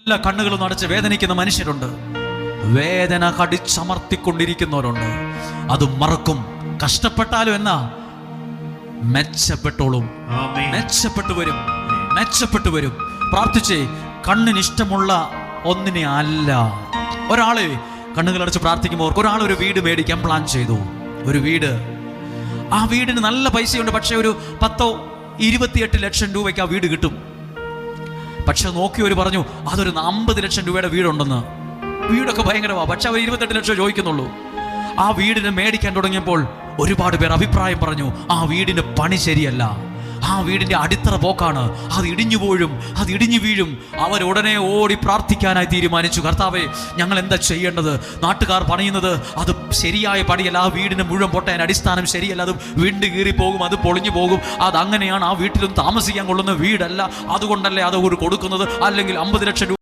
എല്ലാ കണ്ണുകളും അടച്ച് വേദനിക്കുന്ന മനുഷ്യരുണ്ട്. വേദന കടിച്ചമർത്തിക്കൊണ്ടിരിക്കുന്നവരുണ്ട്. അത് മറക്കും. കഷ്ടപ്പെട്ടാലും എന്നാ മെച്ചപ്പെട്ടോളും, മെച്ചപ്പെട്ടു വരും. പ്രാർത്ഥിച്ചേ. കണ്ണിന് ഇഷ്ടമുള്ള ഒന്നിനെ അല്ല. ഒരാളെ കണ്ണുകളടച്ച് പ്രാർത്ഥിക്കുമ്പോൾ ഒരാൾ ഒരു വീട് മേടിക്കാൻ പ്ലാൻ ചെയ്തു. ഒരു വീട്, ആ വീടിന് നല്ല പൈസയുണ്ട്. പക്ഷെ ഒരു 10-28 ലക്ഷം രൂപയ്ക്ക് ആ വീട് കിട്ടും. പക്ഷെ നോക്കിയവർ പറഞ്ഞു അതൊരു 50 ലക്ഷം രൂപയുടെ വീടുണ്ടെന്ന്. വീടൊക്കെ ഭയങ്കരമാണ്, പക്ഷെ അവർ 28 ലക്ഷം ചോദിക്കുന്നുള്ളൂ. ആ വീടിന് മേടിക്കാൻ തുടങ്ങിയപ്പോൾ ഒരുപാട് പേർ അഭിപ്രായം പറഞ്ഞു, ആ വീടിന്റെ പണി ശരിയല്ല, ആ വീടിന്റെ അടിത്തറ പോക്കാണ്, അത് ഇടിഞ്ഞു വീഴും. അവരുടനെ ഓടി പ്രാർത്ഥിക്കാനായി തീരുമാനിച്ചു. കർത്താവേ, ഞങ്ങൾ എന്താ ചെയ്യേണ്ടത്? നാട്ടുകാർ പണിയുന്നത് അത് ശരിയായ പണിയല്ല, ആ വീടിന് മുഴുവൻ പൊട്ടാൻ അടിസ്ഥാനം ശരിയല്ല, അത് വിണ്ട് കീറി പോകും, അത് പൊളിഞ്ഞു പോകും, അതങ്ങനെയാണ്, ആ വീട്ടിലും താമസിക്കാൻ കൊള്ളുന്ന വീടല്ല, അതുകൊണ്ടല്ലേ അത് കൊടുക്കുന്നത്, അല്ലെങ്കിൽ 50 ലക്ഷം രൂപ